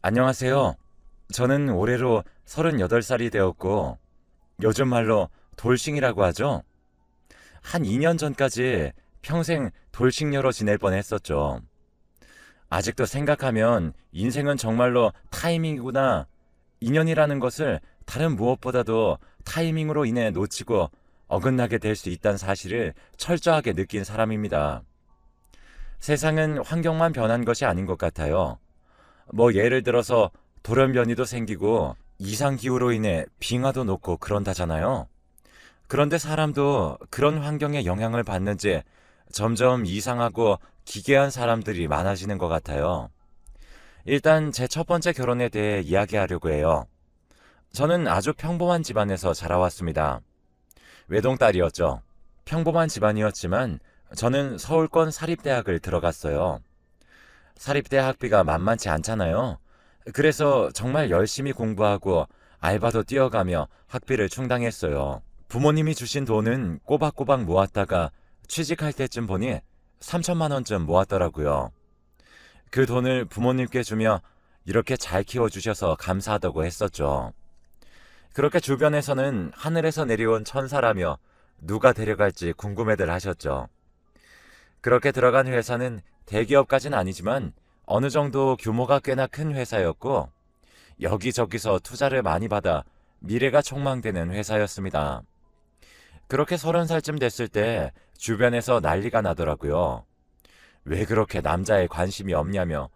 안녕하세요. 저는 올해로 38살이 되었고, 요즘 말로 돌싱이라고 하죠. 한 2년 전까지 평생 돌싱녀로 지낼 뻔했었죠. 아직도 생각하면 인생은 정말로 타이밍이구나. 인연이라는 것을 다른 무엇보다도 타이밍으로 인해 놓치고 어긋나게 될 수 있다는 사실을 철저하게 느낀 사람입니다. 세상은 환경만 변한 것이 아닌 것 같아요. 뭐 예를 들어서 돌연변이도 생기고 이상기후로 인해 빙하도 녹고 그런다잖아요. 그런데 사람도 그런 환경에 영향을 받는지 점점 이상하고 기괴한 사람들이 많아지는 것 같아요. 일단 제 첫 번째 결혼에 대해 이야기하려고 해요. 저는 아주 평범한 집안에서 자라왔습니다. 외동딸이었죠. 평범한 집안이었지만 저는 서울권 사립대학을 들어갔어요. 사립대 학비가 만만치 않잖아요. 그래서 정말 열심히 공부하고 알바도 뛰어가며 학비를 충당했어요. 부모님이 주신 돈은 꼬박꼬박 모았다가 취직할 때쯤 보니 3천만 원쯤 모았더라고요. 그 돈을 부모님께 주며 이렇게 잘 키워주셔서 감사하다고 했었죠. 그렇게 주변에서는 하늘에서 내려온 천사라며 누가 데려갈지 궁금해들 하셨죠. 그렇게 들어간 회사는 대기업까지는 아니지만 어느 정도 규모가 꽤나 큰 회사였고 여기저기서 투자를 많이 받아 미래가 촉망되는 회사였습니다. 그렇게 30살쯤 됐을 때 주변에서 난리가 나더라고요. 왜 그렇게 남자에 관심이 없냐며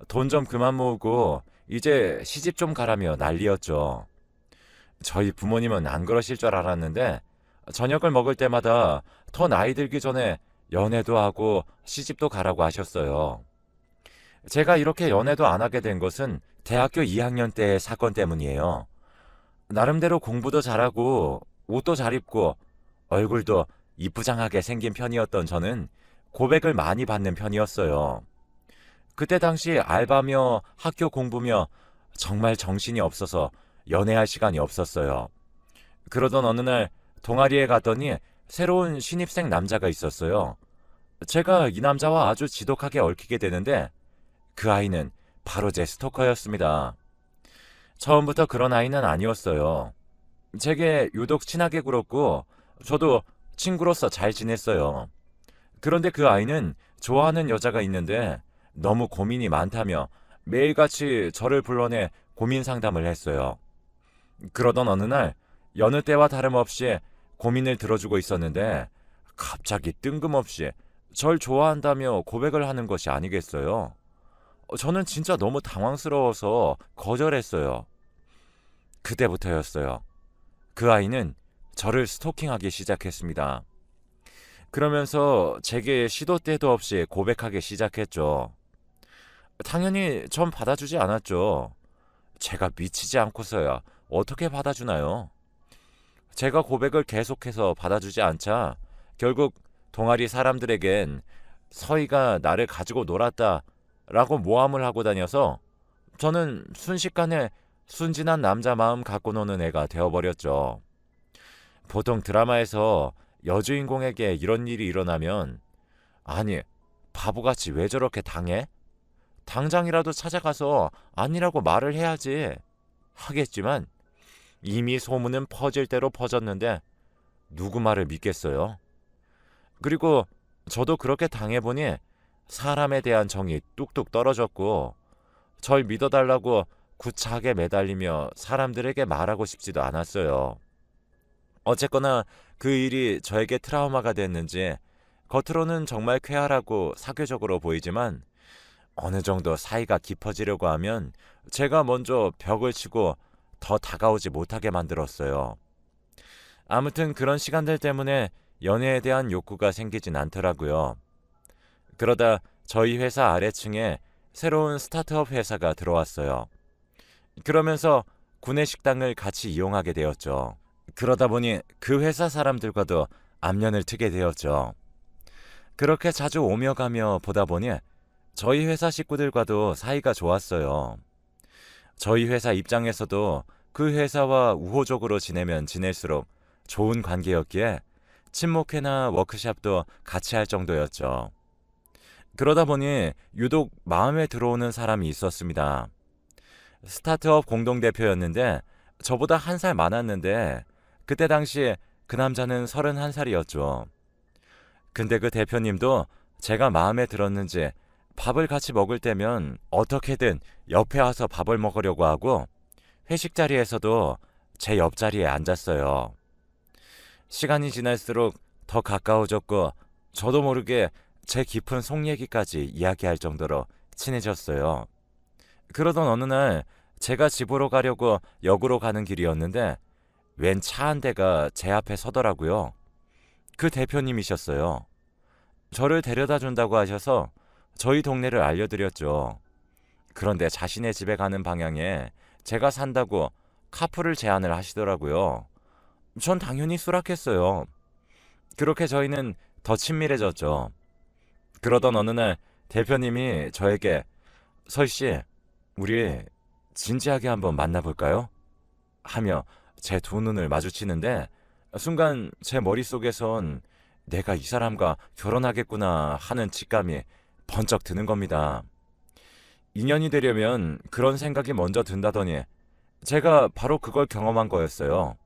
돈 좀 그만 모으고 이제 시집 좀 가라며 난리였죠. 저희 부모님은 안 그러실 줄 알았는데 저녁을 먹을 때마다 더 나이 들기 전에 연애도 하고 시집도 가라고 하셨어요. 제가 이렇게 연애도 안 하게 된 것은 대학교 2학년 때의 사건 때문이에요. 나름대로 공부도 잘하고 옷도 잘 입고 얼굴도 이쁘장하게 생긴 편이었던 저는 고백을 많이 받는 편이었어요. 그때 당시 알바며 학교 공부며 정말 정신이 없어서 연애할 시간이 없었어요. 그러던 어느 날 동아리에 갔더니 새로운 신입생 남자가 있었어요. 제가 이 남자와 아주 지독하게 얽히게 되는데 그 아이는 바로 제 스토커였습니다. 처음부터 그런 아이는 아니었어요. 제게 유독 친하게 굴었고 저도 친구로서 잘 지냈어요. 그런데 그 아이는 좋아하는 여자가 있는데 너무 고민이 많다며 매일같이 저를 불러내 고민 상담을 했어요. 그러던 어느 날 여느 때와 다름없이 고민을 들어주고 있었는데 갑자기 뜬금없이 절 좋아한다며 고백을 하는 것이 아니겠어요? 저는 진짜 너무 당황스러워서 거절했어요. 그때부터였어요. 그 아이는 저를 스토킹하기 시작했습니다. 그러면서 제게 시도 때도 없이 고백하기 시작했죠. 당연히 전 받아주지 않았죠. 제가 미치지 않고서야 어떻게 받아주나요? 제가 고백을 계속해서 받아주지 않자 결국 동아리 사람들에겐 서희가 나를 가지고 놀았다 라고 모함을 하고 다녀서 저는 순식간에 순진한 남자 마음 갖고 노는 애가 되어버렸죠. 보통 드라마에서 여주인공에게 이런 일이 일어나면 아니 바보같이 왜 저렇게 당해? 당장이라도 찾아가서 아니라고 말을 해야지 하겠지만 이미 소문은 퍼질 대로 퍼졌는데 누구 말을 믿겠어요? 그리고 저도 그렇게 당해보니 사람에 대한 정이 뚝뚝 떨어졌고 절 믿어달라고 구차하게 매달리며 사람들에게 말하고 싶지도 않았어요. 어쨌거나 그 일이 저에게 트라우마가 됐는지 겉으로는 정말 쾌활하고 사교적으로 보이지만 어느 정도 사이가 깊어지려고 하면 제가 먼저 벽을 치고 더 다가오지 못하게 만들었어요. 아무튼 그런 시간들 때문에 연애에 대한 욕구가 생기진 않더라고요. 그러다 저희 회사 아래층에 새로운 스타트업 회사가 들어왔어요. 그러면서 구내식당을 같이 이용하게 되었죠. 그러다 보니 그 회사 사람들과도 안면을 트게 되었죠. 그렇게 자주 오며 가며 보다 보니 저희 회사 식구들과도 사이가 좋았어요. 저희 회사 입장에서도 그 회사와 우호적으로 지내면 지낼수록 좋은 관계였기에 친목회나 워크샵도 같이 할 정도였죠. 그러다 보니 유독 마음에 들어오는 사람이 있었습니다. 스타트업 공동대표였는데 저보다 한 살 많았는데 그때 당시 그 남자는 31살이었죠. 근데 그 대표님도 제가 마음에 들었는지 밥을 같이 먹을 때면 어떻게든 옆에 와서 밥을 먹으려고 하고 회식 자리에서도 제 옆자리에 앉았어요. 시간이 지날수록 더 가까워졌고 저도 모르게 제 깊은 속 얘기까지 이야기할 정도로 친해졌어요. 그러던 어느 날 제가 집으로 가려고 역으로 가는 길이었는데 웬 차 한 대가 제 앞에 서더라고요. 그 대표님이셨어요. 저를 데려다 준다고 하셔서 저희 동네를 알려드렸죠. 그런데 자신의 집에 가는 방향에 제가 산다고 카풀을 제안을 하시더라고요. 전 당연히 수락했어요. 그렇게 저희는 더 친밀해졌죠. 그러던 어느 날 대표님이 저에게 설씨, 우리 진지하게 한번 만나볼까요? 하며 제 두 눈을 마주치는데 순간 제 머릿속에선 내가 이 사람과 결혼하겠구나 하는 직감이 번쩍 드는 겁니다. 인연이 되려면 그런 생각이 먼저 든다더니 제가 바로 그걸 경험한 거였어요.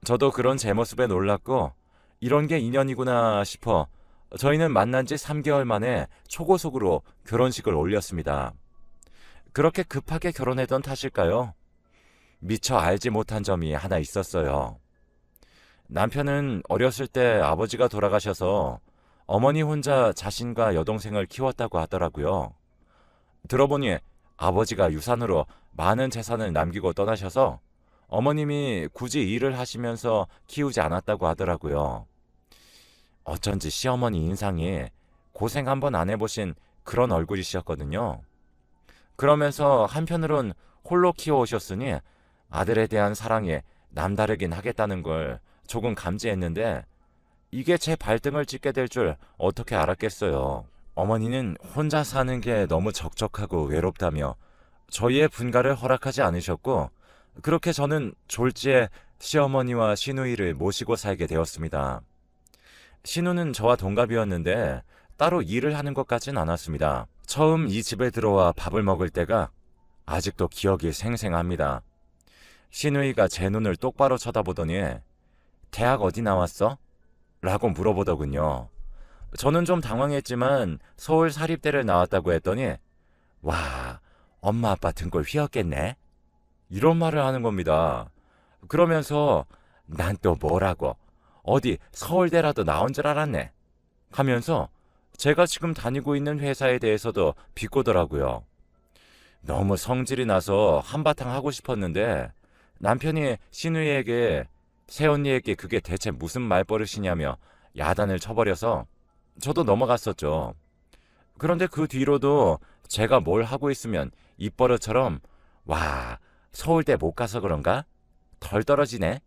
저도 그런 제 모습에 놀랐고 이런 게 인연이구나 싶어 저희는 만난 지 3개월 만에 초고속으로 결혼식을 올렸습니다. 그렇게 급하게 결혼했던 탓일까요? 미처 알지 못한 점이 하나 있었어요. 남편은 어렸을 때 아버지가 돌아가셔서 어머니 혼자 자신과 여동생을 키웠다고 하더라고요. 들어보니 아버지가 유산으로 많은 재산을 남기고 떠나셔서 어머님이 굳이 일을 하시면서 키우지 않았다고 하더라고요. 어쩐지 시어머니 인상이 고생 한번 안 해보신 그런 얼굴이셨거든요. 그러면서 한편으론 홀로 키워오셨으니 아들에 대한 사랑이 남다르긴 하겠다는 걸 조금 감지했는데 이게 제 발등을 찍게 될 줄 어떻게 알았겠어요. 어머니는 혼자 사는 게 너무 적적하고 외롭다며 저희의 분가를 허락하지 않으셨고 그렇게 저는 졸지에 시어머니와 시누이를 모시고 살게 되었습니다. 시누는 저와 동갑이었는데 따로 일을 하는 것 같진 않았습니다. 처음 이 집에 들어와 밥을 먹을 때가 아직도 기억이 생생합니다. 시누이가 제 눈을 똑바로 쳐다보더니 대학 어디 나왔어? 라고 물어보더군요. 저는 좀 당황했지만 서울 사립대를 나왔다고 했더니 와, 엄마 아빠 등골 휘었겠네? 이런 말을 하는 겁니다. 그러면서 난 또 뭐라고 어디 서울대라도 나온 줄 알았네 하면서 제가 지금 다니고 있는 회사에 대해서도 비꼬더라고요. 너무 성질이 나서 한바탕 하고 싶었는데 남편이 시누이에게 새언니에게 그게 대체 무슨 말버릇이냐며 야단을 쳐버려서 저도 넘어갔었죠. 그런데 그 뒤로도 제가 뭘 하고 있으면 입버릇처럼 와, 서울대 못 가서 그런가? 덜 떨어지네?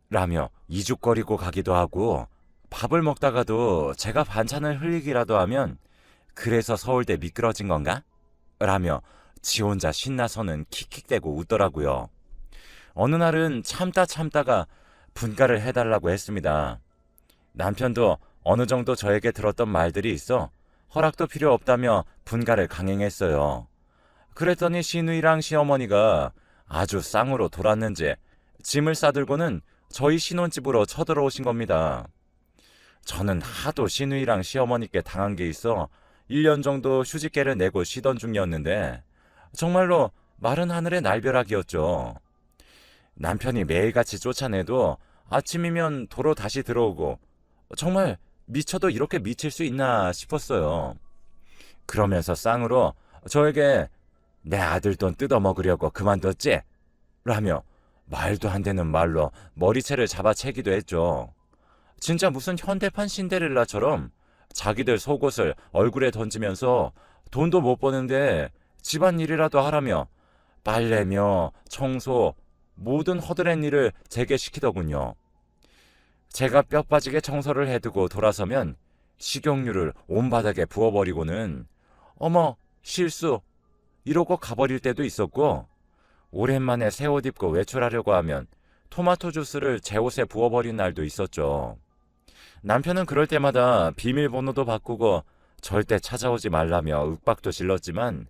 라며 이죽거리고 가기도 하고 밥을 먹다가도 제가 반찬을 흘리기라도 하면 그래서 서울대 미끄러진 건가? 라며 지 혼자 신나서는 킥킥대고 웃더라고요. 어느 날은 참다가 분가를 해달라고 했습니다. 남편도 어느 정도 저에게 들었던 말들이 있어 허락도 필요 없다며 분가를 강행했어요. 그랬더니 시누이랑 시어머니가 아주 쌍으로 돌았는지 짐을 싸들고는 저희 신혼집으로 쳐들어오신 겁니다. 저는 하도 시누이랑 시어머니께 당한 게 있어 1년 정도 휴직계를 내고 쉬던 중이었는데 정말로 마른 하늘의 날벼락이었죠. 남편이 매일같이 쫓아내도 아침이면 도로 다시 들어오고 정말 미쳐도 이렇게 미칠 수 있나 싶었어요. 그러면서 쌍으로 저에게 내 아들 돈 뜯어먹으려고 그만뒀지? 라며 말도 안 되는 말로 머리채를 잡아채기도 했죠. 진짜 무슨 현대판 신데렐라처럼 자기들 속옷을 얼굴에 던지면서 돈도 못 버는데 집안일이라도 하라며 빨래며 청소 모든 허드렛 일을 제게 시키더군요. 제가 뼈 빠지게 청소를 해두고 돌아서면 식용유를 온 바닥에 부어버리고는 어머 실수 이러고 가버릴 때도 있었고 오랜만에 새 옷 입고 외출하려고 하면 토마토 주스를 제 옷에 부어버린 날도 있었죠. 남편은 그럴 때마다 비밀번호도 바꾸고 절대 찾아오지 말라며 윽박도 질렀지만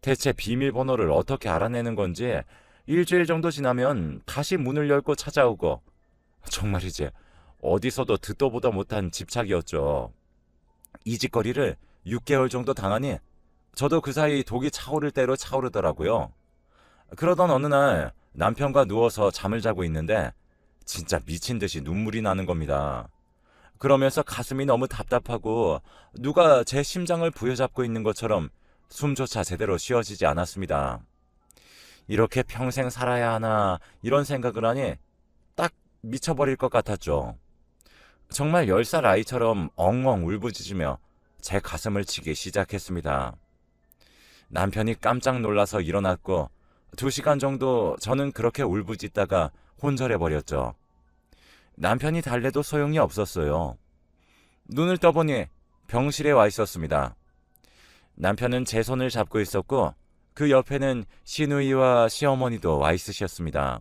대체 비밀번호를 어떻게 알아내는 건지 일주일 정도 지나면 다시 문을 열고 찾아오고, 정말이지 어디서도 듣도 보도 못한 집착이었죠. 이 짓거리를 6개월 정도 당하니 저도 그 사이 독이 차오를 대로 차오르더라고요. 그러던 어느 날 남편과 누워서 잠을 자고 있는데 진짜 미친 듯이 눈물이 나는 겁니다. 그러면서 가슴이 너무 답답하고 누가 제 심장을 부여잡고 있는 것처럼 숨조차 제대로 쉬어지지 않았습니다. 이렇게 평생 살아야 하나 이런 생각을 하니 딱 미쳐버릴 것 같았죠. 정말 10살 아이처럼 엉엉 울부짖으며 제 가슴을 치기 시작했습니다. 남편이 깜짝 놀라서 일어났고 2시간 정도 저는 그렇게 울부짖다가 혼절해버렸죠. 남편이 달래도 소용이 없었어요. 눈을 떠보니 병실에 와 있었습니다. 남편은 제 손을 잡고 있었고 그 옆에는 시누이와 시어머니도 와 있으셨습니다.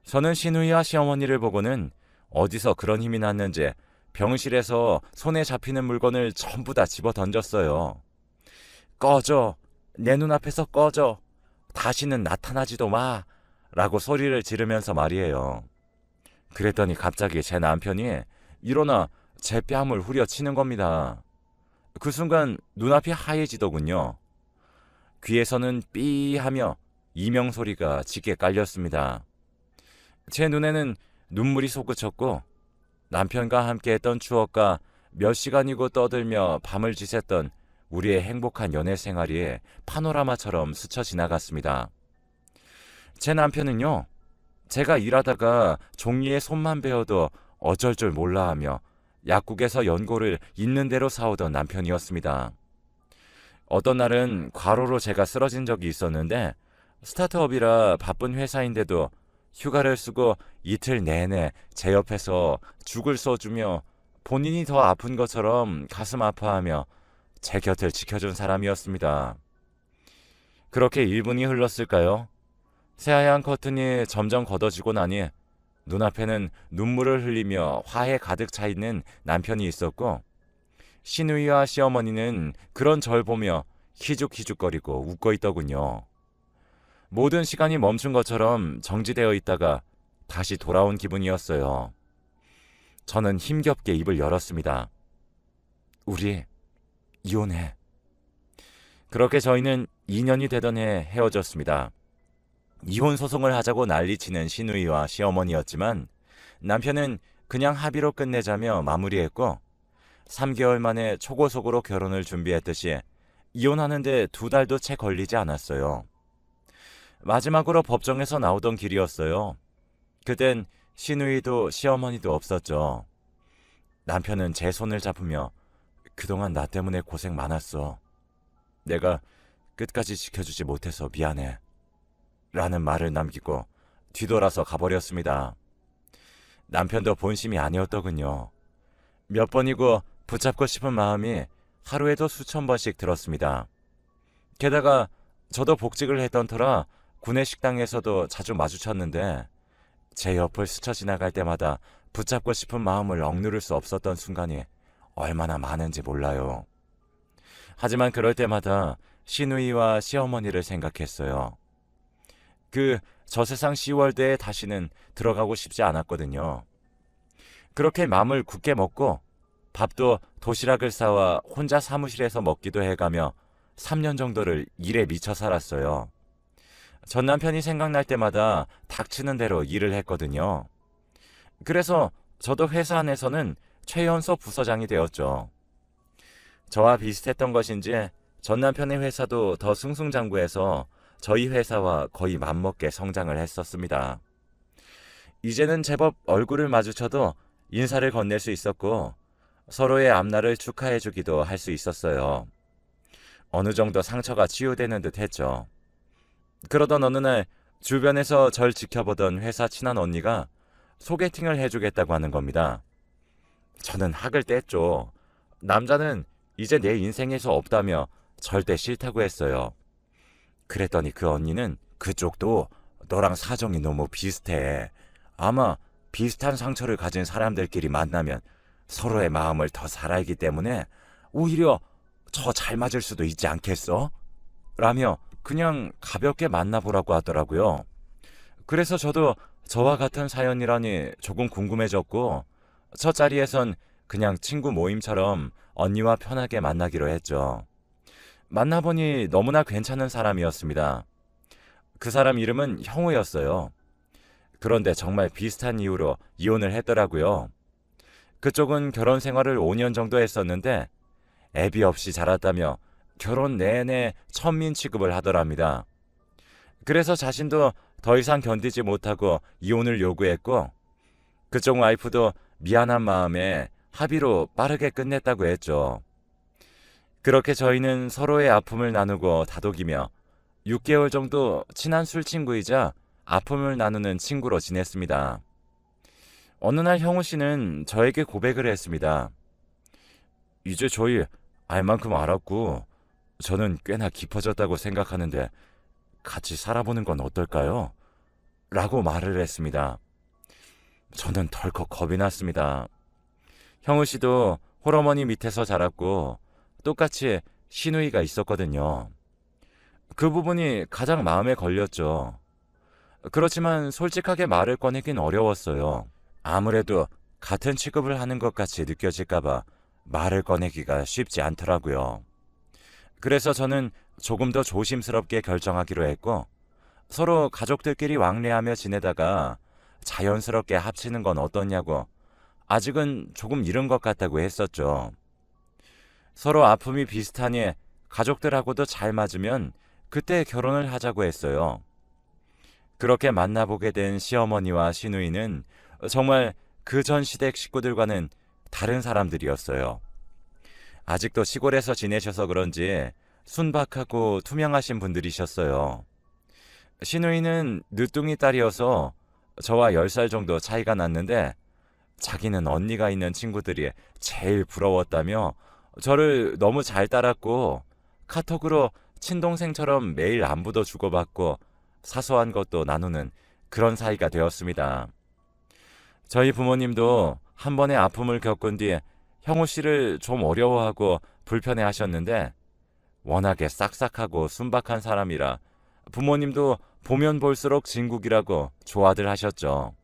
저는 시누이와 시어머니를 보고는 어디서 그런 힘이 났는지 병실에서 손에 잡히는 물건을 전부 다 집어 던졌어요. 꺼져! 내 눈앞에서 꺼져! 다시는 나타나지도 마! 라고 소리를 지르면서 말이에요. 그랬더니 갑자기 제 남편이 일어나 제 뺨을 후려치는 겁니다. 그 순간 눈앞이 하얘지더군요. 귀에서는 삐 하며 이명 소리가 짙게 깔렸습니다. 제 눈에는 눈물이 솟구쳤고 남편과 함께했던 추억과 몇 시간이고 떠들며 밤을 지샜던 우리의 행복한 연애 생활이 파노라마처럼 스쳐 지나갔습니다. 제 남편은요, 제가 일하다가 종이에 손만 베어도 어쩔 줄 몰라 하며 약국에서 연고를 있는 대로 사오던 남편이었습니다. 어떤 날은 과로로 제가 쓰러진 적이 있었는데 스타트업이라 바쁜 회사인데도 휴가를 쓰고 이틀 내내 제 옆에서 죽을 써주며 본인이 더 아픈 것처럼 가슴 아파하며 제 곁을 지켜준 사람이었습니다. 그렇게 1분이 흘렀을까요? 새하얀 커튼이 점점 걷어지고 나니 눈앞에는 눈물을 흘리며 화에 가득 차 있는 남편이 있었고 시누이와 시어머니는 그런 절 보며 희죽희죽거리고 웃고 있더군요. 모든 시간이 멈춘 것처럼 정지되어 있다가 다시 돌아온 기분이었어요. 저는 힘겹게 입을 열었습니다. 우리 이혼해. 그렇게 저희는 2년이 되던 해 헤어졌습니다. 이혼 소송을 하자고 난리치는 시누이와 시어머니였지만 남편은 그냥 합의로 끝내자며 마무리했고 3개월 만에 초고속으로 결혼을 준비했듯이 이혼하는데 2달도 채 걸리지 않았어요. 마지막으로 법정에서 나오던 길이었어요. 그땐 시누이도 시어머니도 없었죠. 남편은 제 손을 잡으며 그동안 나 때문에 고생 많았어. 내가 끝까지 지켜주지 못해서 미안해. 라는 말을 남기고 뒤돌아서 가버렸습니다. 남편도 본심이 아니었더군요. 몇 번이고 붙잡고 싶은 마음이 하루에도 수천 번씩 들었습니다. 게다가 저도 복직을 했던 터라 구내 식당에서도 자주 마주쳤는데 제 옆을 스쳐 지나갈 때마다 붙잡고 싶은 마음을 억누를 수 없었던 순간이 얼마나 많은지 몰라요. 하지만 그럴 때마다 시누이와 시어머니를 생각했어요. 그 저세상 시월드에 다시는 들어가고 싶지 않았거든요. 그렇게 마음을 굳게 먹고 밥도 도시락을 싸와 혼자 사무실에서 먹기도 해가며 3년 정도를 일에 미쳐 살았어요. 전 남편이 생각날 때마다 닥치는 대로 일을 했거든요. 그래서 저도 회사 안에서는 최연소 부서장이 되었죠. 저와 비슷했던 것인지 전 남편의 회사도 더 승승장구해서 저희 회사와 거의 맞먹게 성장을 했었습니다. 이제는 제법 얼굴을 마주쳐도 인사를 건넬 수 있었고 서로의 앞날을 축하해주기도 할 수 있었어요. 어느 정도 상처가 치유되는 듯 했죠. 그러던 어느 날 주변에서 절 지켜보던 회사 친한 언니가 소개팅을 해주겠다고 하는 겁니다. 저는 학을 뗐죠. 남자는 이제 내 인생에서 없다며 절대 싫다고 했어요. 그랬더니 그 언니는 그쪽도 너랑 사정이 너무 비슷해. 아마 비슷한 상처를 가진 사람들끼리 만나면 서로의 마음을 더 잘 알기 때문에 오히려 더 잘 맞을 수도 있지 않겠어? 라며 그냥 가볍게 만나보라고 하더라고요. 그래서 저도 저와 같은 사연이라니 조금 궁금해졌고, 첫 자리에선 그냥 친구 모임처럼 언니와 편하게 만나기로 했죠. 만나보니 너무나 괜찮은 사람이었습니다. 그 사람 이름은 형우였어요. 그런데 정말 비슷한 이유로 이혼을 했더라고요. 그쪽은 결혼 생활을 5년 정도 했었는데 애비 없이 자랐다며 결혼 내내 천민 취급을 하더랍니다. 그래서 자신도 더 이상 견디지 못하고 이혼을 요구했고, 그쪽 와이프도 미안한 마음에 합의로 빠르게 끝냈다고 했죠. 그렇게 저희는 서로의 아픔을 나누고 다독이며 6개월 정도 친한 술친구이자 아픔을 나누는 친구로 지냈습니다. 어느 날 형우 씨는 저에게 고백을 했습니다. 이제 저희 알 만큼 알았고 저는 꽤나 깊어졌다고 생각하는데 같이 살아보는 건 어떨까요? 라고 말을 했습니다. 저는 덜컥 겁이 났습니다. 형우 씨도 홀어머니 밑에서 자랐고 똑같이 시누이가 있었거든요. 그 부분이 가장 마음에 걸렸죠. 그렇지만 솔직하게 말을 꺼내긴 어려웠어요. 아무래도 같은 취급을 하는 것 같이 느껴질까봐 말을 꺼내기가 쉽지 않더라고요. 그래서 저는 조금 더 조심스럽게 결정하기로 했고, 서로 가족들끼리 왕래하며 지내다가 자연스럽게 합치는 건 어떻냐고, 아직은 조금 이른 것 같다고 했었죠. 서로 아픔이 비슷하니 가족들하고도 잘 맞으면 그때 결혼을 하자고 했어요. 그렇게 만나보게 된 시어머니와 시누이는 정말 그 전 시댁 식구들과는 다른 사람들이었어요. 아직도 시골에서 지내셔서 그런지 순박하고 투명하신 분들이셨어요. 시누이는 늦둥이 딸이어서 저와 10살 정도 차이가 났는데 자기는 언니가 있는 친구들이 제일 부러웠다며 저를 너무 잘 따랐고 카톡으로 친동생처럼 매일 안부도 주고받고 사소한 것도 나누는 그런 사이가 되었습니다. 저희 부모님도 한 번의 아픔을 겪은 뒤에 형우 씨를 좀 어려워하고 불편해 하셨는데 워낙에 싹싹하고 순박한 사람이라 부모님도 보면 볼수록 진국이라고 좋아들 하셨죠.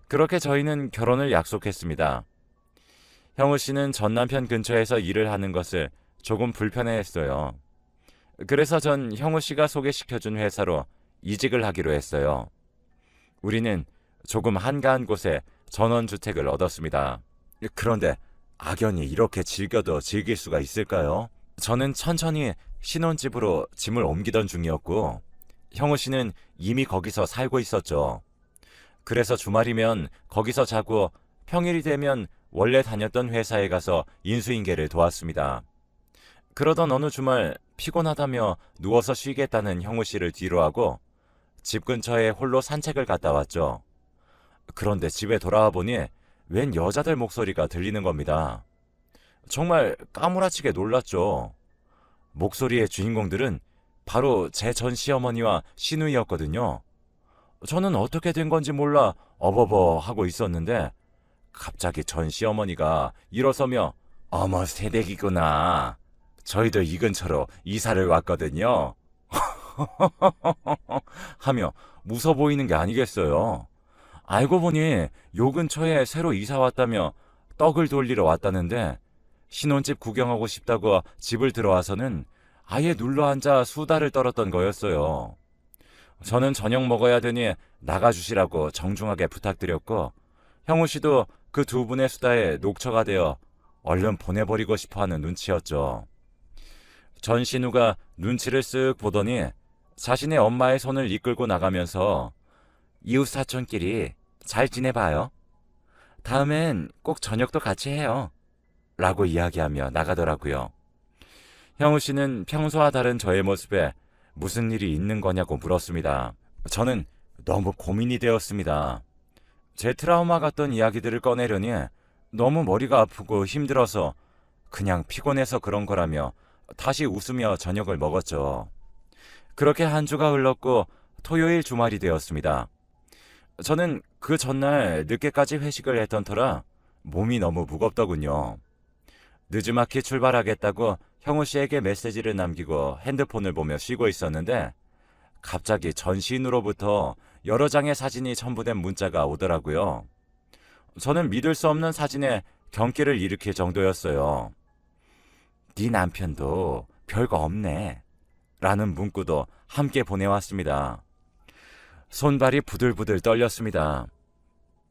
그렇게 저희는 결혼을 약속했습니다. 형우 씨는 전 남편 근처에서 일을 하는 것을 조금 불편해했어요. 그래서 전 형우 씨가 소개시켜준 회사로 이직을 하기로 했어요. 우리는 조금 한가한 곳에 전원주택을 얻었습니다. 그런데 악연이 이렇게 즐겨도 즐길 수가 있을까요? 저는 천천히 신혼집으로 짐을 옮기던 중이었고 형우 씨는 이미 거기서 살고 있었죠. 그래서 주말이면 거기서 자고 평일이 되면 원래 다녔던 회사에 가서 인수인계를 도왔습니다. 그러던 어느 주말 피곤하다며 누워서 쉬겠다는 형우 씨를 뒤로하고 집 근처에 홀로 산책을 갔다 왔죠. 그런데 집에 돌아와 보니 웬 여자들 목소리가 들리는 겁니다. 정말 까무라치게 놀랐죠. 목소리의 주인공들은 바로 제 전 시어머니와 시누이였거든요. 저는 어떻게 된 건지 몰라 어버버 하고 있었는데 갑자기 전 시어머니가 일어서며 어머 새댁이구나. 저희도 이 근처로 이사를 왔거든요. 하며 무서 보이는 게 아니겠어요. 알고 보니 요 근처에 새로 이사 왔다며 떡을 돌리러 왔다는데 신혼집 구경하고 싶다고 집을 들어와서는 아예 눌러앉아 수다를 떨었던 거였어요. 저는 저녁 먹어야 되니 나가주시라고 정중하게 부탁드렸고 형우 씨도 그 두 분의 수다에 녹초가 되어 얼른 보내버리고 싶어하는 눈치였죠. 전 신우가 눈치를 쓱 보더니 자신의 엄마의 손을 이끌고 나가면서 이웃 사촌끼리 잘 지내봐요. 다음엔 꼭 저녁도 같이 해요. 라고 이야기하며 나가더라고요. 형우 씨는 평소와 다른 저의 모습에 무슨 일이 있는 거냐고 물었습니다. 저는 너무 고민이 되었습니다. 제 트라우마 같던 이야기들을 꺼내려니 너무 머리가 아프고 힘들어서 그냥 피곤해서 그런 거라며 다시 웃으며 저녁을 먹었죠. 그렇게 한 주가 흘렀고 토요일 주말이 되었습니다. 저는 그 전날 늦게까지 회식을 했던 터라 몸이 너무 무겁더군요. 늦지막히 출발하겠다고 형우 씨에게 메시지를 남기고 핸드폰을 보며 쉬고 있었는데 갑자기 전 시인으로부터 여러 장의 사진이 첨부된 문자가 오더라고요. 저는 믿을 수 없는 사진에 경기를 일으킬 정도였어요. 네 남편도 별거 없네 라는 문구도 함께 보내왔습니다. 손발이 부들부들 떨렸습니다.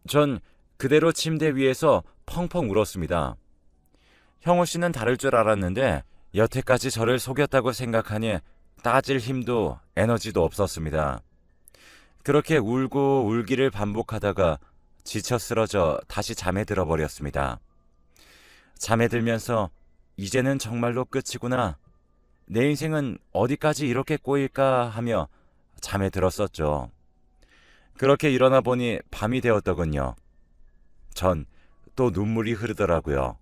전 그대로 침대 위에서 펑펑 울었습니다. 형우 씨는 다를 줄 알았는데 여태까지 저를 속였다고 생각하니 따질 힘도 에너지도 없었습니다. 그렇게 울고 울기를 반복하다가 지쳐 쓰러져 다시 잠에 들어버렸습니다. 잠에 들면서 이제는 정말로 끝이구나. 내 인생은 어디까지 이렇게 꼬일까 하며 잠에 들었었죠. 그렇게 일어나 보니 밤이 되었더군요. 전 또 눈물이 흐르더라고요.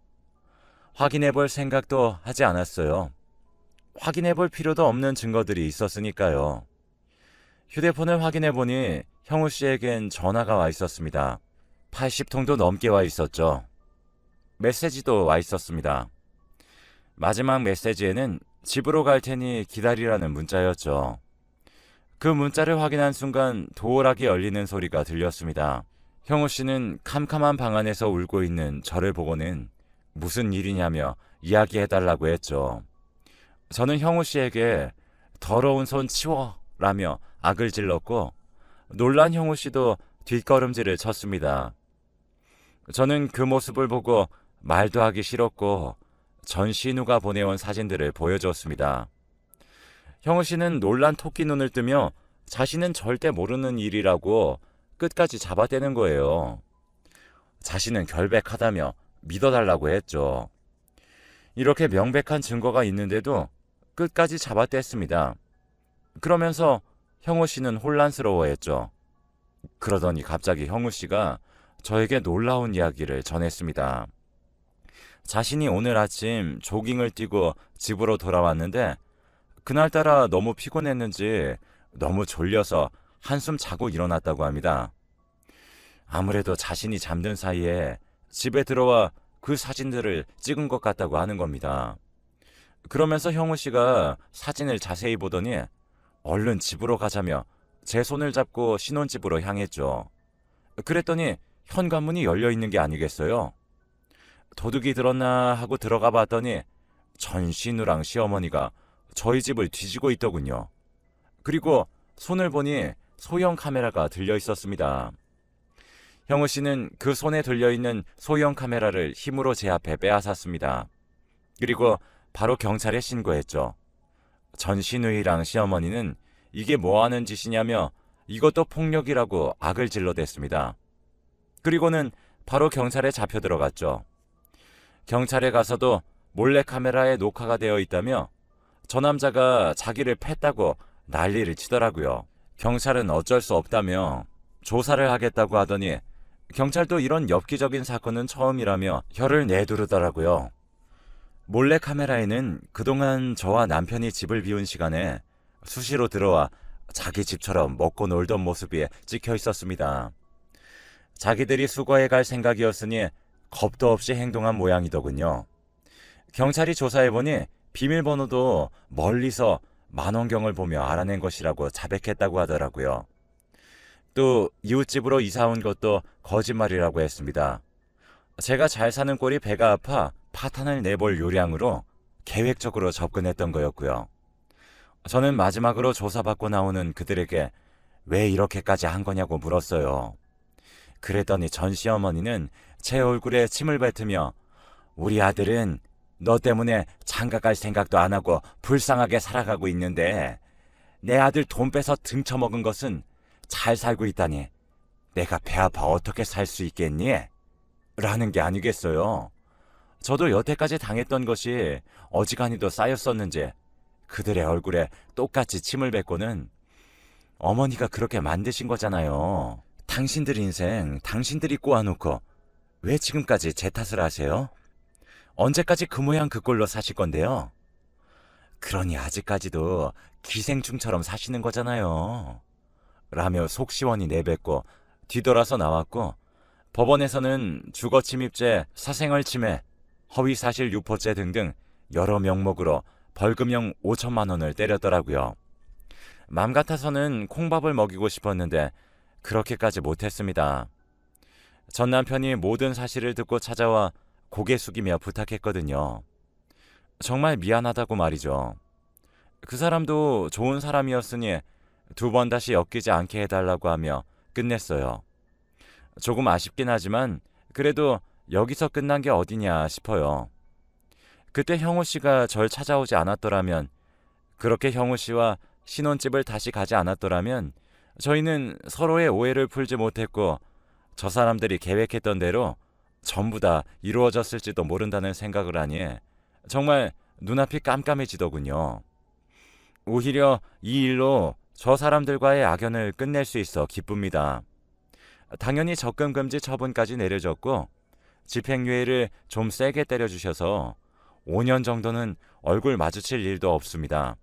확인해 볼 생각도 하지 않았어요. 확인해 볼 필요도 없는 증거들이 있었으니까요. 휴대폰을 확인해 보니 형우 씨에겐 전화가 와 있었습니다. 80통도 넘게 와 있었죠. 메시지도 와 있었습니다. 마지막 메시지에는 집으로 갈 테니 기다리라는 문자였죠. 그 문자를 확인한 순간 도어락이 열리는 소리가 들렸습니다. 형우 씨는 캄캄한 방 안에서 울고 있는 저를 보고는 무슨 일이냐며 이야기해달라고 했죠. 저는 형우 씨에게 더러운 손 치워 라며 악을 질렀고 놀란 형우 씨도 뒷걸음질을 쳤습니다. 저는 그 모습을 보고 말도 하기 싫었고 전 신우가 보내온 사진들을 보여줬습니다. 형우 씨는 놀란 토끼 눈을 뜨며 자신은 절대 모르는 일이라고 끝까지 잡아대는 거예요. 자신은 결백하다며 믿어달라고 했죠. 이렇게 명백한 증거가 있는데도 끝까지 잡아댔습니다. 그러면서 형우 씨는 혼란스러워했죠. 그러더니 갑자기 형우 씨가 저에게 놀라운 이야기를 전했습니다. 자신이 오늘 아침 조깅을 뛰고 집으로 돌아왔는데 그날따라 너무 피곤했는지 너무 졸려서 한숨 자고 일어났다고 합니다. 아무래도 자신이 잠든 사이에 집에 들어와 그 사진들을 찍은 것 같다고 하는 겁니다. 그러면서 형우 씨가 사진을 자세히 보더니 얼른 집으로 가자며 제 손을 잡고 신혼집으로 향했죠. 그랬더니 현관문이 열려 있는 게 아니겠어요? 도둑이 들었나 하고 들어가 봤더니 전 신우랑 시어머니가 저희 집을 뒤지고 있더군요. 그리고 손을 보니 소형 카메라가 들려 있었습니다. 형우 씨는 그 손에 들려있는 소형 카메라를 힘으로 제 앞에 빼앗았습니다. 그리고 바로 경찰에 신고했죠. 전 신우이랑 시어머니는 이게 뭐하는 짓이냐며 이것도 폭력이라고 악을 질러댔습니다. 그리고는 바로 경찰에 잡혀 들어갔죠. 경찰에 가서도 몰래카메라에 녹화가 되어 있다며 저 남자가 자기를 팼다고 난리를 치더라고요. 경찰은 어쩔 수 없다며 조사를 하겠다고 하더니 경찰도 이런 엽기적인 사건은 처음이라며 혀를 내두르더라고요. 몰래카메라에는 그동안 저와 남편이 집을 비운 시간에 수시로 들어와 자기 집처럼 먹고 놀던 모습이 찍혀 있었습니다. 자기들이 수거해 갈 생각이었으니 겁도 없이 행동한 모양이더군요. 경찰이 조사해보니 비밀번호도 멀리서 만원경을 보며 알아낸 것이라고 자백했다고 하더라고요. 또 이웃집으로 이사 온 것도 거짓말이라고 했습니다. 제가 잘 사는 꼴이 배가 아파 파탄을 내볼 요량으로 계획적으로 접근했던 거였고요. 저는 마지막으로 조사받고 나오는 그들에게 왜 이렇게까지 한 거냐고 물었어요. 그랬더니 전 시어머니는 제 얼굴에 침을 뱉으며 우리 아들은 너 때문에 장가갈 생각도 안 하고 불쌍하게 살아가고 있는데 내 아들 돈 빼서 등쳐먹은 것은 잘 살고 있다니 내가 배 아파 어떻게 살 수 있겠니? 라는 게 아니겠어요. 저도 여태까지 당했던 것이 어지간히도 쌓였었는지 그들의 얼굴에 똑같이 침을 뱉고는 어머니가 그렇게 만드신 거잖아요. 당신들 인생 당신들이 꼬아놓고 왜 지금까지 제 탓을 하세요? 언제까지 그 모양 그 꼴로 사실 건데요? 그러니 아직까지도 기생충처럼 사시는 거잖아요. 라며 속 시원히 내뱉고 뒤돌아서 나왔고 법원에서는 주거침입죄, 사생활침해, 허위사실 유포죄 등등 여러 명목으로 벌금형 5천만 원을 때렸더라고요. 맘 같아서는 콩밥을 먹이고 싶었는데 그렇게까지 못했습니다. 전 남편이 모든 사실을 듣고 찾아와 고개 숙이며 부탁했거든요. 정말 미안하다고 말이죠. 그 사람도 좋은 사람이었으니 두 번 다시 엮이지 않게 해달라고 하며 끝냈어요. 조금 아쉽긴 하지만 그래도 여기서 끝난 게 어디냐 싶어요. 그때 형우 씨가 절 찾아오지 않았더라면, 그렇게 형우 씨와 신혼집을 다시 가지 않았더라면 저희는 서로의 오해를 풀지 못했고 저 사람들이 계획했던 대로 전부 다 이루어졌을지도 모른다는 생각을 하니 정말 눈앞이 깜깜해지더군요. 오히려 이 일로 저 사람들과의 악연을 끝낼 수 있어 기쁩니다. 당연히 접근 금지 처분까지 내려졌고 집행유예를 좀 세게 때려주셔서 5년 정도는 얼굴 마주칠 일도 없습니다.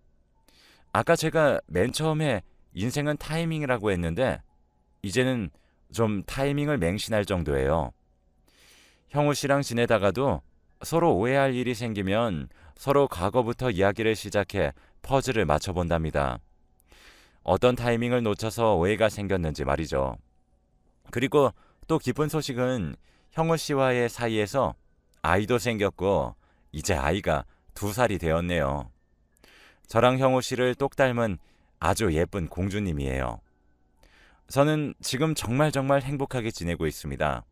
아까 제가 맨 처음에 인생은 타이밍이라고 했는데 이제는 좀 타이밍을 맹신할 정도예요. 형우 씨랑 지내다가도 서로 오해할 일이 생기면 서로 과거부터 이야기를 시작해 퍼즐을 맞춰본답니다. 어떤 타이밍을 놓쳐서 오해가 생겼는지 말이죠. 그리고 또 기쁜 소식은 형우 씨와의 사이에서 아이도 생겼고 이제 아이가 2살이 되었네요. 저랑 형우 씨를 똑 닮은 아주 예쁜 공주님이에요. 저는 지금 정말 행복하게 지내고 있습니다.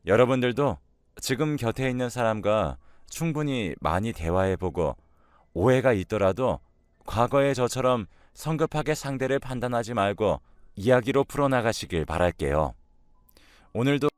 여러분들도 지금 곁에 있는 사람과 충분히 많이 대화해보고 오해가 있더라도 과거의 저처럼 성급하게 상대를 판단하지 말고 이야기로 풀어나가시길 바랄게요. 오늘도